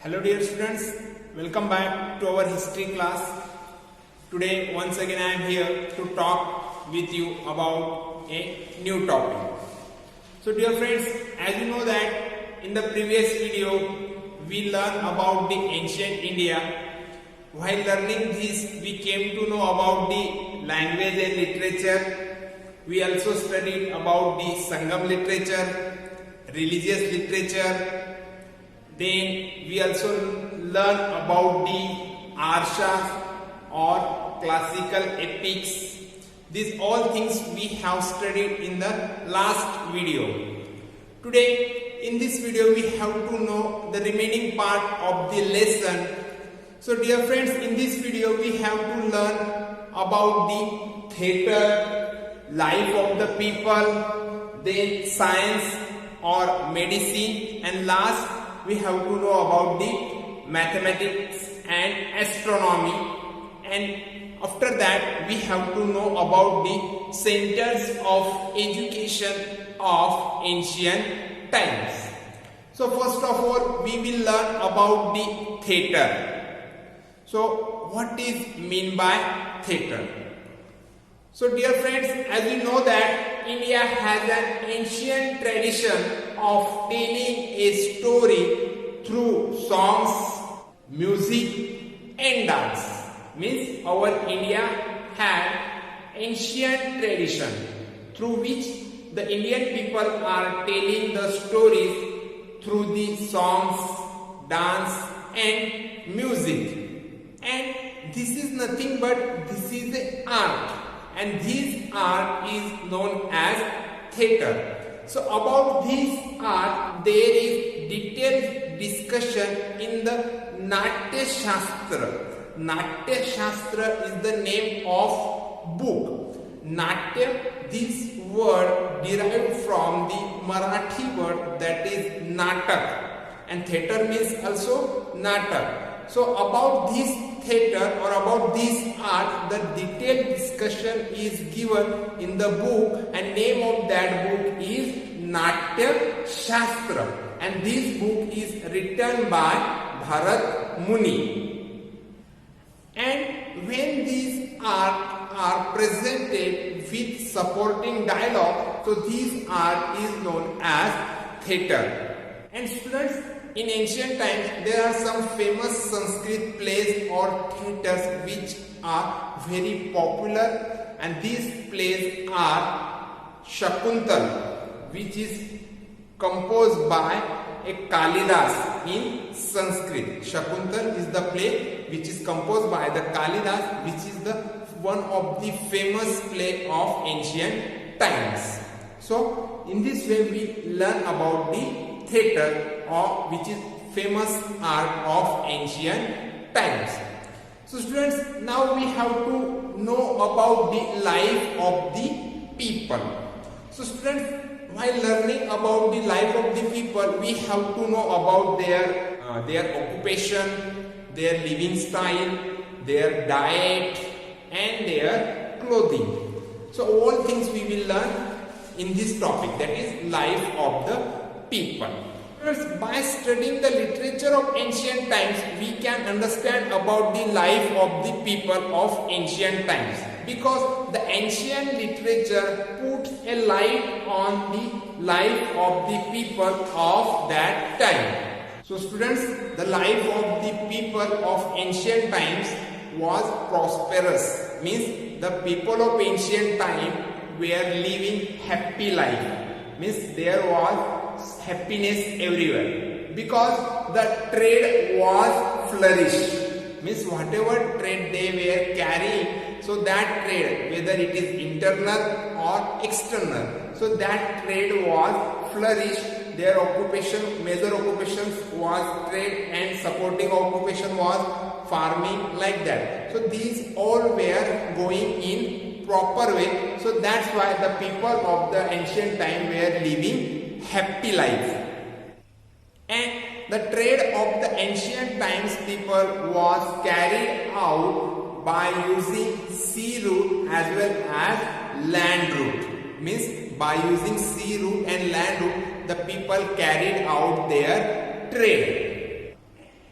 Hello dear students, welcome back to our history class. Today once again I am here to talk with you about a new topic. So dear friends, as you know that in the previous video we learned about the ancient India. While learning this we came to know about the language and literature. We also studied about the Sangam literature, religious literature. Then we also learn about the arshas or classical epics. These all things we have studied in the last video. Today in this video we have to know the remaining part of the lesson. So dear friends, in this video we have to learn about the theatre, life of the people, then science or medicine, and last we have to know about the mathematics and astronomy, and after that we have to know about the centers of education of ancient times. So first of all we will learn about the theatre. So what is mean by theatre? So dear friends, as you know that India has an ancient tradition of telling a story through songs, music and dance. Means our India had ancient tradition through which the Indian people are telling the stories through the songs, dance and music. And this is nothing but this is an art. And this art is known as theatre. So about this art there is detailed discussion in the Natya Shastra. Natya Shastra is the name of book. Natya, this word derived from the Marathi word that is natak, and theatre means also natak. So about this theatre or about this art, the detailed discussion is given in the book, and name of that book is Natya Shastra, and this book is written by Bharat Muni. And when these art are presented with supporting dialogue, so this art is known as theatre. And students, in ancient times there are some famous Sanskrit plays or theatres which are very popular, and these plays are Shakuntal, which is composed by a Kalidas in Sanskrit. Shakuntal is the play which is composed by the Kalidas, which is the one of the famous play of ancient times. So in this way we learn about the theatre, or which is famous art of ancient times. So students, now we have to know about the life of the people. So students, while learning about the life of the people, we have to know about their occupation, their living style, their diet and their clothing. So all things we will learn in this topic, that is life of the people. By studying the literature of ancient times, we can understand about the life of the people of ancient times, because the ancient literature puts a light on the life of the people of that time. So students, the life of the people of ancient times was prosperous, means the people of ancient time were living happy life, means there was happiness everywhere, because the trade was flourished, means whatever trade they were carrying, so that trade, whether it is internal or external, so that trade was flourished. Their occupation, major occupations was trade, and supporting occupation was farming, like that. So these all were going in proper way, so that's why the people of the ancient time were living happy life. And the trade of the ancient times people was carried out by using sea route as well as land route. Means by using sea route and land route, the people carried out their trade.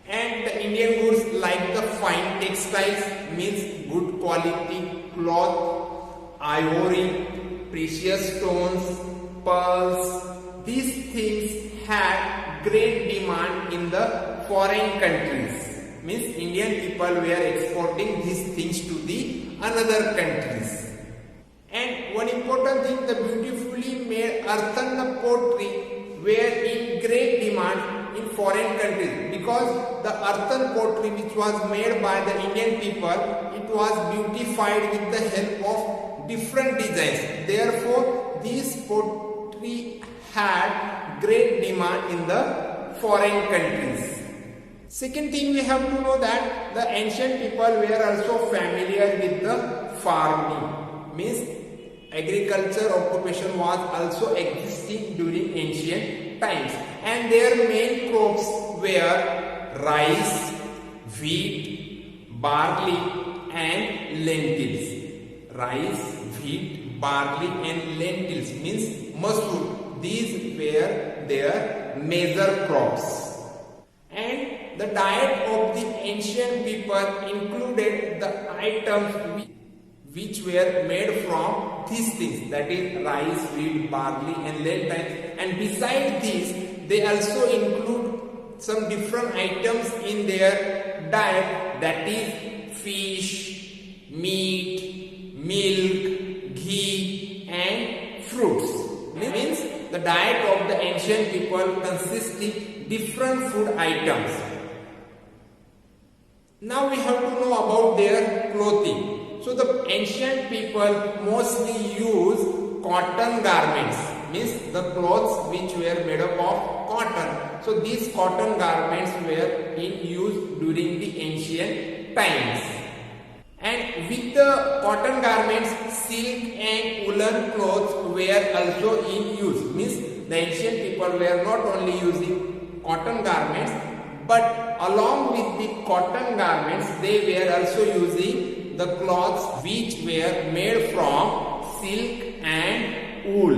And the Indian goods like the fine textiles means good quality cloth, ivory, precious stones, pearls. These things had great demand in the foreign countries. Means Indian people were exporting these things to the another countries. And one important thing, the beautifully made earthen pottery were in great demand in foreign countries, because the earthen pottery which was made by the Indian people, it was beautified with the help of different designs. Therefore, this pottery had great demand in the foreign countries. Second thing, we have to know that the ancient people were also familiar with the farming. Means agriculture occupation was also existing during ancient times, and their main crops were rice, wheat, barley and lentils. Rice, wheat, barley and lentils means masoor. These were their major crops. And the diet of the ancient people included the items which were made from these things, that is rice, wheat, barley and lentils. And beside these, they also include some different items in their diet, that is fish, meat, milk, ghee and fruits. Means the diet of the ancient people consisting different food items. Now we have to know about their clothing. So the ancient people mostly use cotton garments, means the clothes which were made up of cotton. So these cotton garments were in use during the ancient times. And with the cotton garments, silk and woolen clothes were also in use. Means the ancient people were not only using cotton garments, but along with the cotton garments, they were also using the cloths which were made from silk and wool.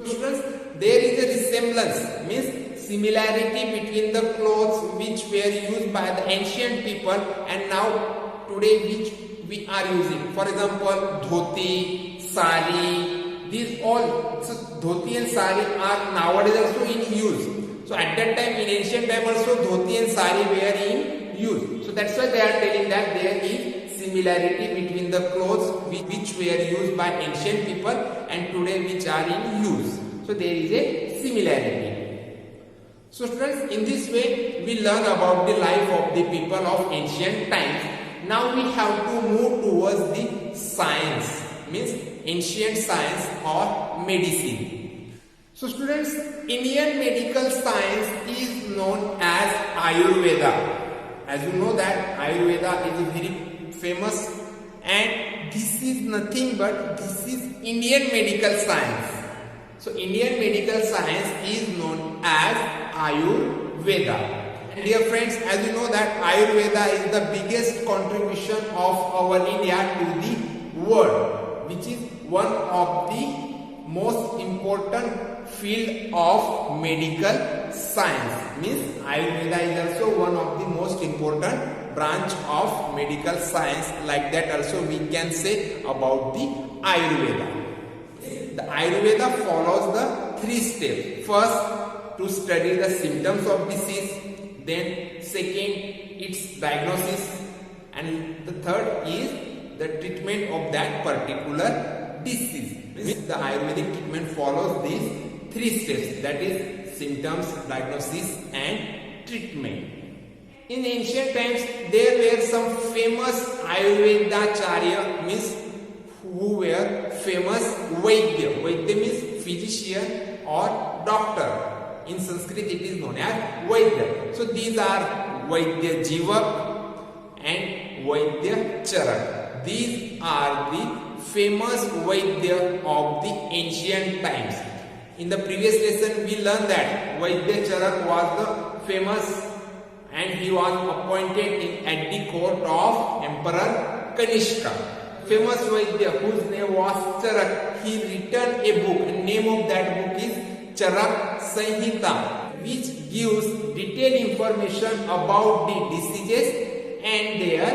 Students, there is a resemblance, means similarity between the clothes which were used by the ancient people and now today which we are using. For example, dhoti, sari, these all, so dhoti and sari are nowadays also in use. So at that time, in ancient time also, dhoti and sari were in use. So that's why they are telling that there is similarity between the clothes which were used by ancient people and today which are in use. So there is a similarity. So students, in this way we learn about the life of the people of ancient times. Now we have to move towards the science, means ancient science or medicine. So students, Indian medical science is known as Ayurveda. As you know that Ayurveda is a very famous, and this is nothing but this is Indian medical science. So Indian medical science is known as Ayurveda. And dear friends, as you know that Ayurveda is the biggest contribution of our India to the world, which is one of the most important field of medical science. Means Ayurveda is also one of the most important branch of medical science. Like that also we can say about the Ayurveda. The Ayurveda follows the 3 steps. First, to study the symptoms of disease. Then second, its diagnosis. And the third is the treatment of that particular disease. Means the Ayurvedic treatment follows these 3 steps, that is symptoms, diagnosis and treatment. In ancient times, there were some famous Ayurvedacharya, means who were famous Vaidya. Vaidya means physician or doctor. In Sanskrit it is known as Vaidya. So these are Vaidya Jivak and Vaidya Charak. These are the famous Vaidya of the ancient times. In the previous lesson we learned that Vaidya Charak was the famous, and he was appointed at the court of Emperor Kanishka. Famous Vaidya whose name was Charak, he written a book, and name of that book is Charak Sanhita, which gives detailed information about the diseases and their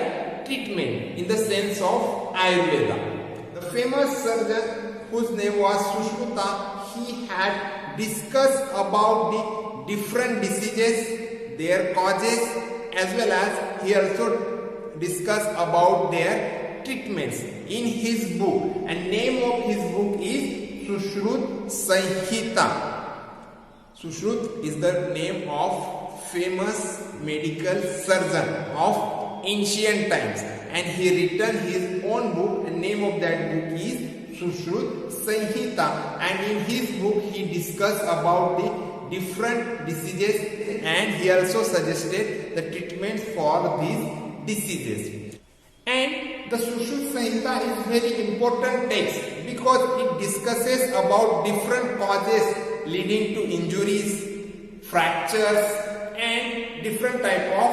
treatment in the sense of Ayurveda. The famous surgeon whose name was Sushruta, he had discussed about the different diseases, their causes, as well as he also discussed about their treatments in his book, and name of his book is Sushrut Sanhita. Sushrut is the name of famous medical surgeon of ancient times, and he written his own book, and name of that book is Sushrut Sanhita, and in his book he discussed about the different diseases, and he also suggested the treatments for these diseases. And the Sushrut Sanhita is very important text because it discusses about different causes leading to injuries, fractures, and different type of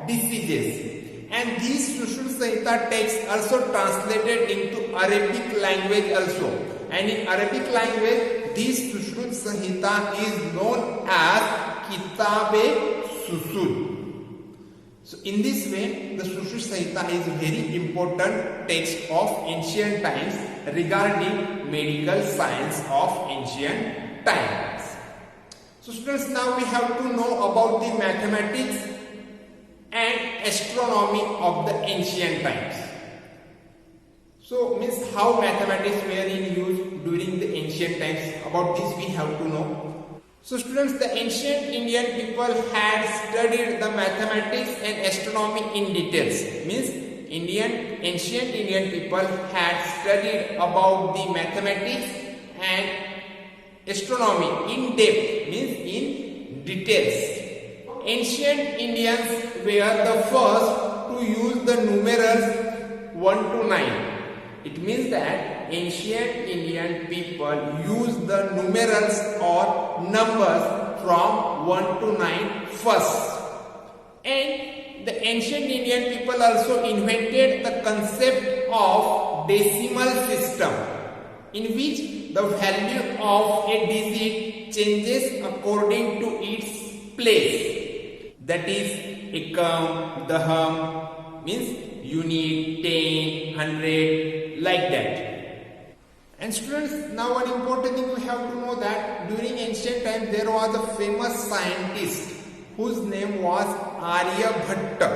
diseases. And these Sushrut Sanhita texts also translated into Arabic language also. And in Arabic language, this Sushrut Sanhita is known as Kitab-e-Sushud. So in this way, the Sushrut Sanhita is a very important text of ancient times regarding medical science of ancient times. So students, now we have to know about the mathematics and astronomy of the ancient times. So means how mathematics were in use during the ancient times. About this we have to know. So students, the ancient Indian people had studied the mathematics and astronomy in details. Means ancient Indian people had studied about the mathematics and astronomy in depth, means in details. Ancient Indians were the first to use the numerals 1 to 9. It means that ancient Indian people used the numerals or numbers from 1 to 9 first. And the ancient Indian people also invented the concept of decimal system, in which the value of a digit changes according to its place. That is ekam, daham, means unit, 10, 100, like that. And students, now one important thing we have to know that during ancient time there was a famous scientist whose name was Aryabhatta,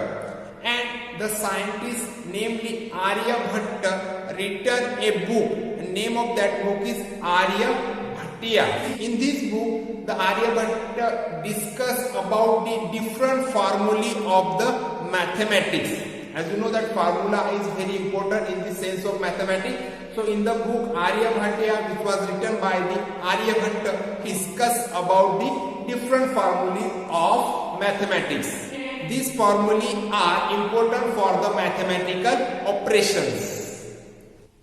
and the scientist namely Aryabhatta written a book. The name of that book is Aryabhatiya. In this book, the Aryabhatta discuss about the different formulae of the mathematics. As you know that formula is very important in the sense of mathematics. So in the book Aryabhatiya, which was written by the Aryabhatta, discuss about the different formulae of mathematics. These formulae are important for the mathematical operations.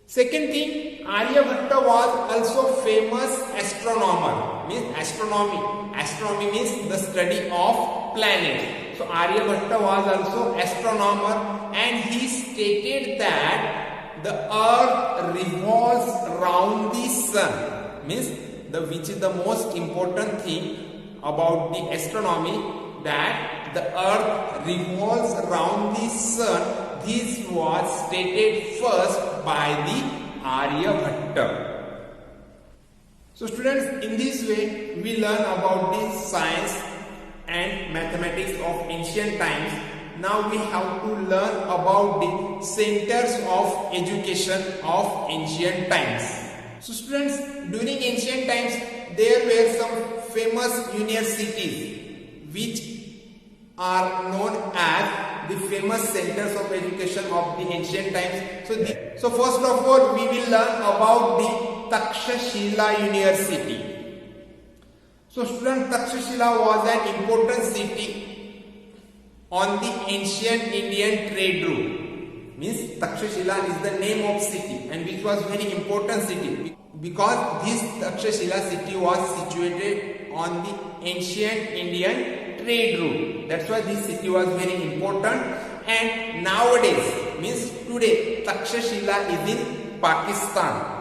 Second thing, Aryabhatta was also famous astronomer. Means astronomy. Astronomy means the study of planets. So Aryabhatta was also astronomer, and he stated that the earth revolves around the sun. Means which is the most important thing about the astronomy, that the earth revolves around the sun. This was stated first by the Aryabhatta. So students, in this way we learn about the science and mathematics of ancient times. Now we have to learn about the centers of education of ancient times. So students, during ancient times there were some famous universities which are known as the famous centers of education of the ancient times. So first of all we will learn about the Shilla University. So student, Shilla was an important city on the ancient Indian trade route. Means Shilla is the name of city, and which was very important city because this Shilla city was situated on the ancient Indian trade route. That's why this city was very important. And nowadays, means today, Shilla is in Pakistan.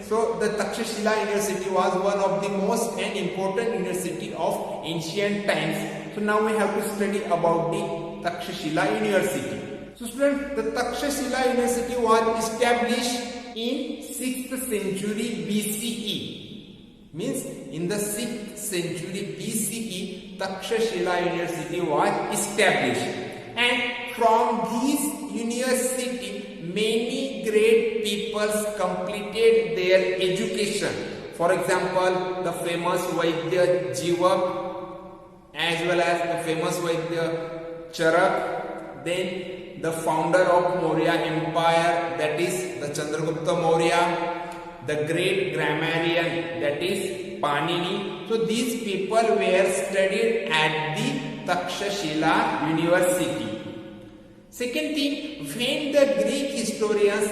So the Shilla University was one of the most and important university of ancient times. So now we have to study about the Shilla University. So students, the Shilla University was established in 6th century BCE. Means in the 6th century BCE, Shilla University was established. And from this university, many great peoples completed their education. For example, the famous Vaidya Jivak, as well as the famous Vaidya Charak, then the founder of Maurya Empire, that is the Chandragupta Maurya, the great grammarian, that is Panini. So these people were studied at the Shilla University. Second thing, when the Greek historians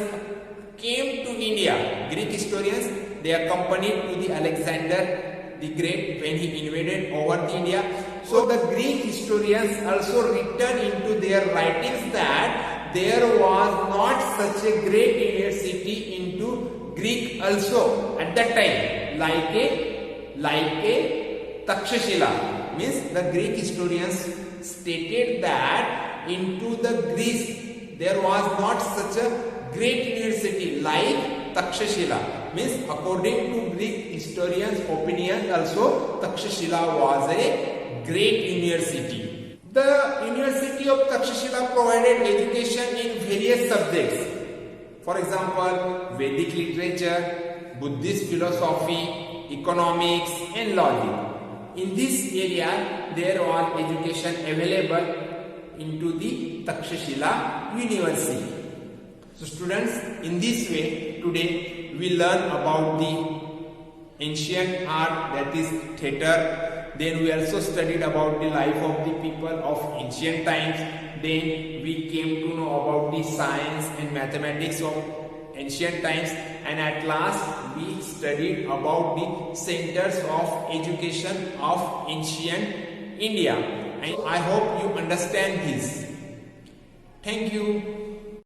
came to India, Greek historians, they accompanied to the Alexander the Great when he invaded over the India. So the Greek historians also written into their writings that there was not such a great university into Greek also at that time, like a Shilla. Means the Greek historians stated that into the Greece there was not such a great university like Shilla. Means according to Greek historians' opinion also Shilla was a great university. The University of Shilla provided education in various subjects. For example, Vedic literature, Buddhist philosophy, economics and logic. In this area there was education available into the Shilla University. So students, in this way today we learn about the ancient art, that is theatre. Then we also studied about the life of the people of ancient times. Then we came to know about the science and mathematics of ancient times, and at last we studied about the centers of education of ancient India. And I hope you understand this. Thank you.